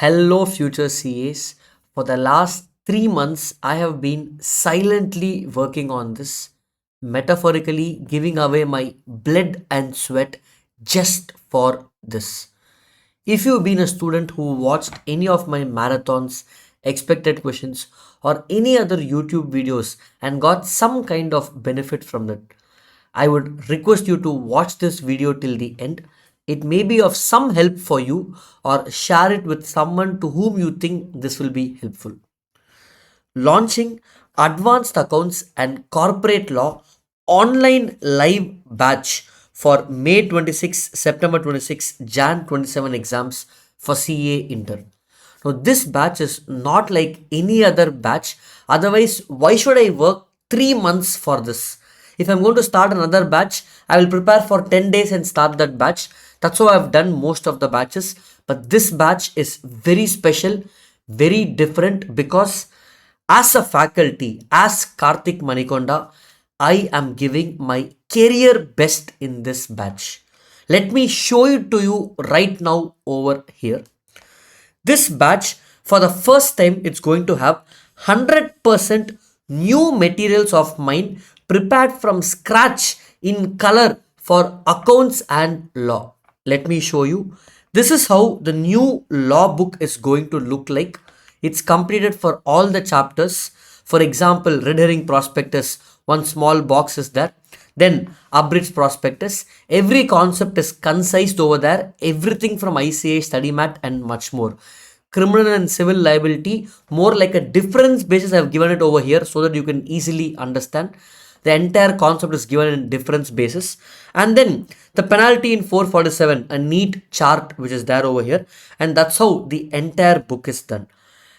Hello, future CAs. For the last 3 months, I have been silently working on this, metaphorically giving away my blood and sweat just for this. If you've been a student who watched any of my marathons, expected questions, or any other YouTube videos and got some kind of benefit from that, I would request you to watch this video till the end. It may be of some help for you or share it with someone to whom you think this will be helpful. Launching Advanced Accounts and Corporate Law online live batch for May 26, September 26, Jan 27 exams for CA intern. Now, this batch is not like any other batch. Otherwise, why should I work 3 months for this? If I'm going to start another batch, I will prepare for 10 days and start that batch. That's how I've done most of the batches. But this batch is very special, very different because as a faculty, as Karthik Manikonda, I am giving my career best in this batch. Let me show it to you right now over here. This batch, for the first time, it's going to have 100% new materials of mine prepared from scratch in color for accounts and law. Let me show you. This is how the new law book is going to look like. It's completed for all the chapters. For example, red herring prospectus, one small box is there. Then abridged prospectus. Every concept is concised over there. Everything from ICA, study mat and much more. Criminal and civil liability, more like a difference basis I have given it over here so that you can easily understand. The entire concept is given in difference basis. And then the penalty in 447, a neat chart which is there over here. And that's how the entire book is done.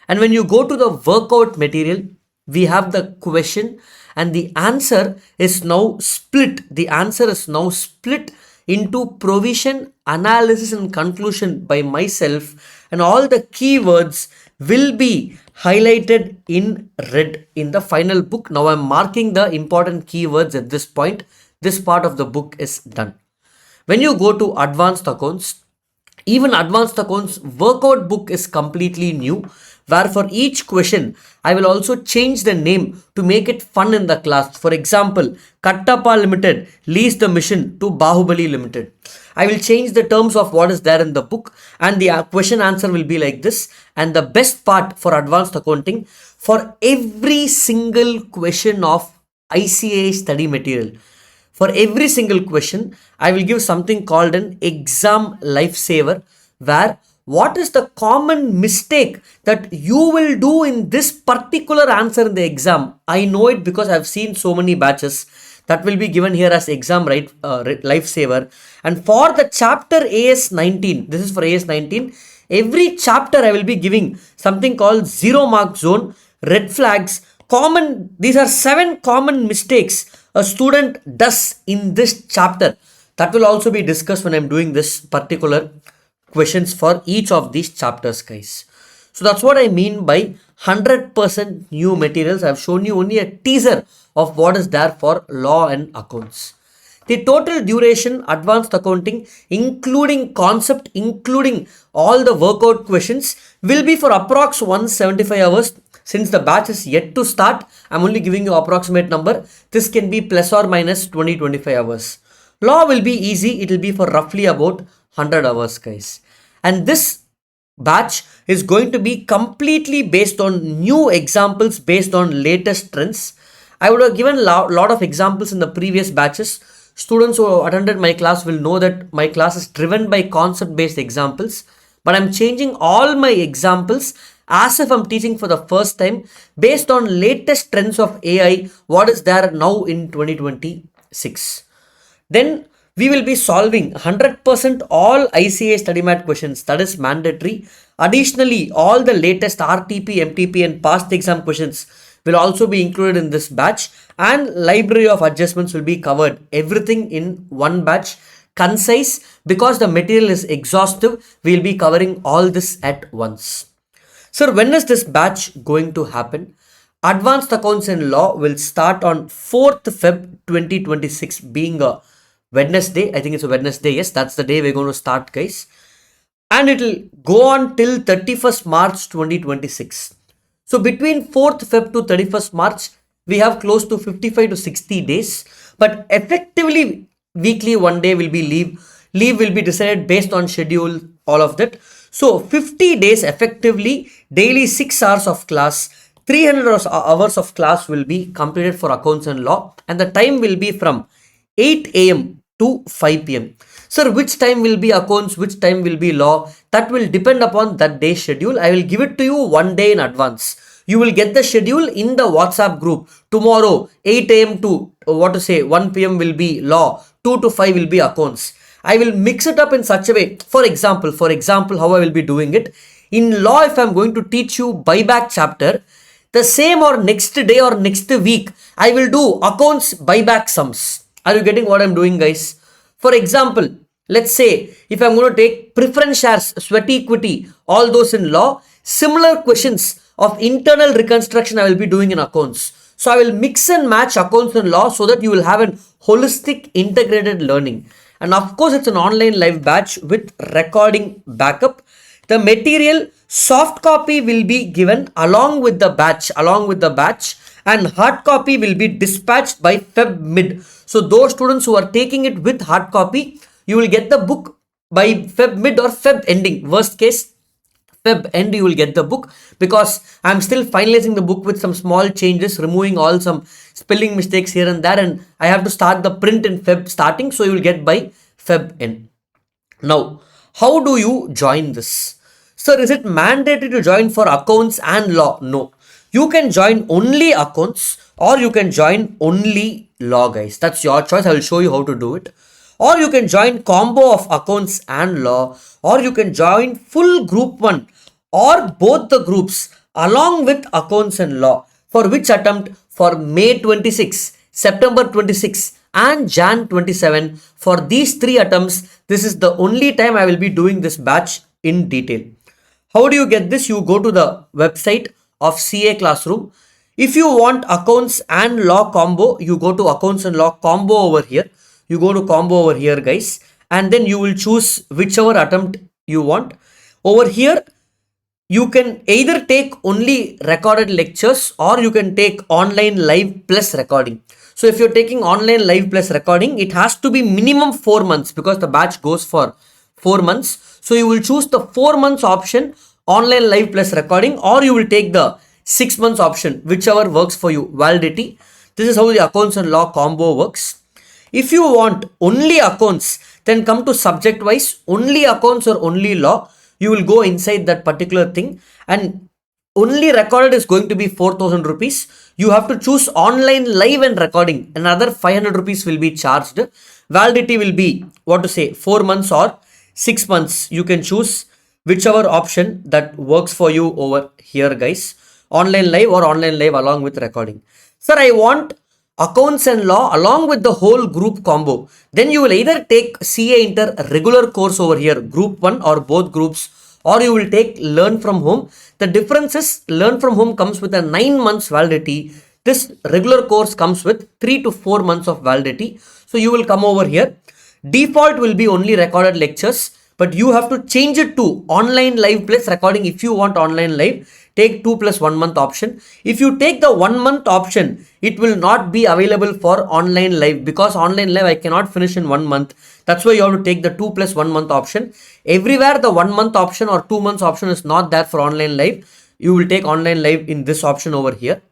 And when you go to the workout material, we have the question and the answer is now split. The answer is now split into provision, analysis and conclusion by myself, and all the keywords will be highlighted in red in the final book. Now I'm marking the important keywords at this point. This part of the book is done. When you go to advanced accounts, even advanced accounts workout book is completely new, where for each question I will also change the name to make it fun in the class. For example, Kattappa Limited leased the mission to Bahubali Limited. I will change the terms of what is there in the book and the question answer will be like this. And the best part for advanced accounting, for every single question of ICA study material, for every single question, I will give something called an exam lifesaver, where what is the common mistake that you will do in this particular answer in the exam. I know it because I've seen so many batches that will be given here as exam lifesaver. And for the chapter AS19, this is for AS19, every chapter I will be giving something called 0 mark zone, red flags, common. These are 7 common mistakes a student does in this chapter. That will also be discussed when I'm doing this particular questions for each of these chapters, guys. So that's what I mean by 100% new materials. I've shown you only a teaser of what is there for law and accounts. The total duration, advanced accounting, including concept, including all the workout questions, will be for approx 175 hours. Since the batch is yet to start, I'm only giving you approximate number. This can be plus or minus 20-25 hours. Law will be easy. It will be for roughly about 100 hours, guys. And this batch is going to be completely based on new examples based on latest trends. I would have given a lot of examples in the previous batches. Students who attended my class will know that my class is driven by concept based examples, but I'm changing all my examples as if I'm teaching for the first time based on latest trends of AI, what is there now in 2026. Then we will be solving 100% all ICA study mat questions. That is mandatory. Additionally, all the latest RTP, MTP and past exam questions will also be included in this batch, and library of adjustments will be covered. Everything in one batch, concise, because the material is exhaustive. We will be covering all this at once. Sir, when is this batch going to happen? Advanced Accounts and Law will start on 4th Feb 2026, being a Wednesday. I think it's a Wednesday. Yes, that's the day we're going to start, guys. and it will go on till 31st March 2026. So between 4th Feb to 31st March, we have close to 55 to 60 days, but effectively weekly one day will be leave. Leave will be decided based on schedule, all of that. So 50 days effectively, daily 6 hours of class, 300 hours of class will be completed for accounts and law, and the time will be from 8 a.m. to 5 p.m. Sir, which time will be accounts, which time will be law? That will depend upon that day's schedule. I will give it to you one day in advance. You will get the schedule in the WhatsApp group. Tomorrow, 8 a.m. to 1 p.m. will be law, 2 to 5 will be accounts. I will mix it up in such a way. For example, how I will be doing it. In law, if I'm going to teach you buyback chapter, the same or next day or next week, I will do accounts buyback sums. Are you getting what I'm doing, guys? For example, let's say if I'm going to take preference shares, sweat equity, all those in law, similar questions of internal reconstruction I will be doing in accounts. So I will mix and match accounts and law so that you will have an holistic integrated learning. And of course, it's an online live batch with recording backup. The material soft copy will be given along with the batch, and hard copy will be dispatched by Feb mid. So those students who are taking it with hard copy, you will get the book by Feb mid or Feb ending. Worst case, Feb end you will get the book, because I'm still finalizing the book with some small changes, removing all some spelling mistakes here and there, and I have to start the print in Feb starting, so you will get by Feb end. Now, how do you join this? Sir, is it mandatory to join for accounts and law? No. You can join only accounts or you can join only law, guys. That's your choice. I will show you how to do it. Or you can join combo of accounts and law, or you can join full group 1 or both the groups along with accounts and law. For which attempt? For May 26, September 26 and Jan 27. For these 3 attempts, this is the only time I will be doing this batch in detail. How do you get this? You go to the website of CA Classroom. If you want accounts and law combo, you go to accounts and law combo over here. You go to combo over here, guys, and then you will choose whichever attempt you want. Over here, you can either take only recorded lectures or you can take online live plus recording. So if you're taking online live plus recording, it has to be minimum 4 months because the batch goes for 4 months. So you will choose the 4 months option, online live plus recording, or you will take the 6 months option, whichever works for you, validity. This is how the accounts and law combo works. If you want only accounts, then come to subject wise, only accounts or only law. You will go inside that particular thing, and only recorded is going to be 4,000 rupees. You have to choose online live and recording. Another 500 rupees will be charged. Validity will be 4 months or 6 months. You can choose whichever option that works for you over here, guys. Online live or online live along with recording. Sir, I want accounts and law along with the whole group combo. Then you will either take CA Inter regular course over here, group 1 or both groups, or you will take learn from home. The difference is learn from home comes with a 9 months validity. This regular course comes with 3 to 4 months of validity. So you will come over here. Default will be only recorded lectures, but you have to change it to online live plus recording. If you want online live, take 2 plus 1 month option. If you take the 1 month option, it will not be available for online live, because online live I cannot finish in 1 month. That's why you have to take the 2 plus 1 month option. Everywhere the 1 month option or 2 months option is not there for online live. You will take online live in this option over here,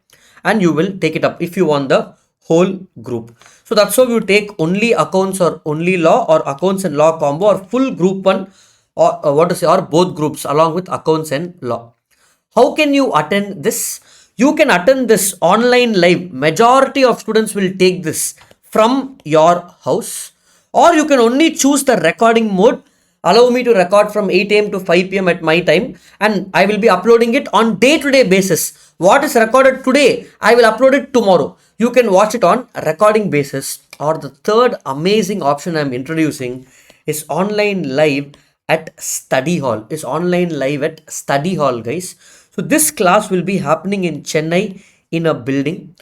and you will take it up if you want the whole group. So that's how you take only accounts or only law, or accounts and law combo, or full group 1, or or both groups along with accounts and law. How can you attend this? You can attend this online live. Majority of students will take this from your house, or you can only choose the recording mode. Allow me to record from 8 a.m. to 5 p.m. at my time, and I will be uploading it on day-to-day basis. What is recorded today, I will upload it tomorrow. You can watch it on recording basis. Or the third amazing option I'm introducing is online live at study hall. Is online live at study hall, guys. So this class will be happening in Chennai in a building.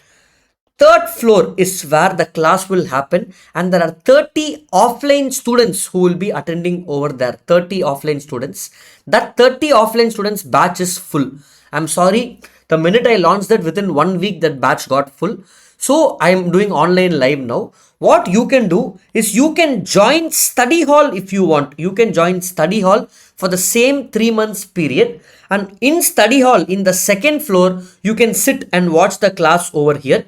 third floor is where the class will happen, and there are 30 offline students who will be attending over there. 30 offline students. That 30 offline students batch is full. I'm sorry, the minute I launched that, within 1 week that batch got full. So I am doing online live now. What you can do is you can join study hall if you want. You can join study hall for the same 3 months period, and in study hall in the second floor you can sit and watch the class over here,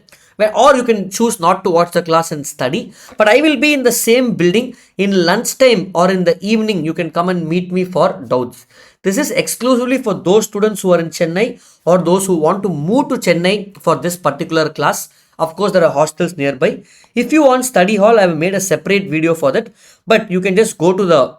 or you can choose not to watch the class and study. But I will be in the same building in lunchtime or in the evening. You can come and meet me for doubts. This is exclusively for those students who are in Chennai or those who want to move to Chennai for this particular class. Of course, there are hostels nearby. If you want study hall, I have made a separate video for that, but you can just go to the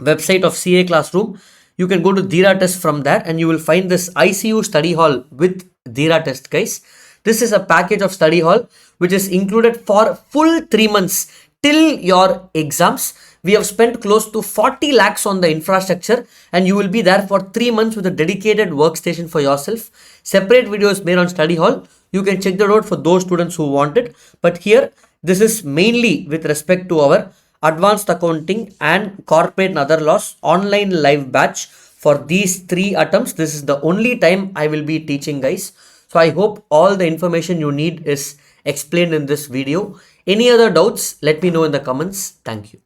website of CA Classroom. You can go to Dira Test from there, and you will find this ICU study hall with Dira Test, guys. This is a package of study hall which is included for full 3 months till your exams. We have spent close to 40 lakhs on the infrastructure, and you will be there for 3 months with a dedicated workstation for yourself. Separate videos made on study hall. You can check that out for those students who want it. But here, this is mainly with respect to our advanced accounting and corporate and other laws online live batch for these 3 attempts. This is the only time I will be teaching, guys. So I hope all the information you need is explained in this video. Any other doubts, let me know in the comments. Thank you.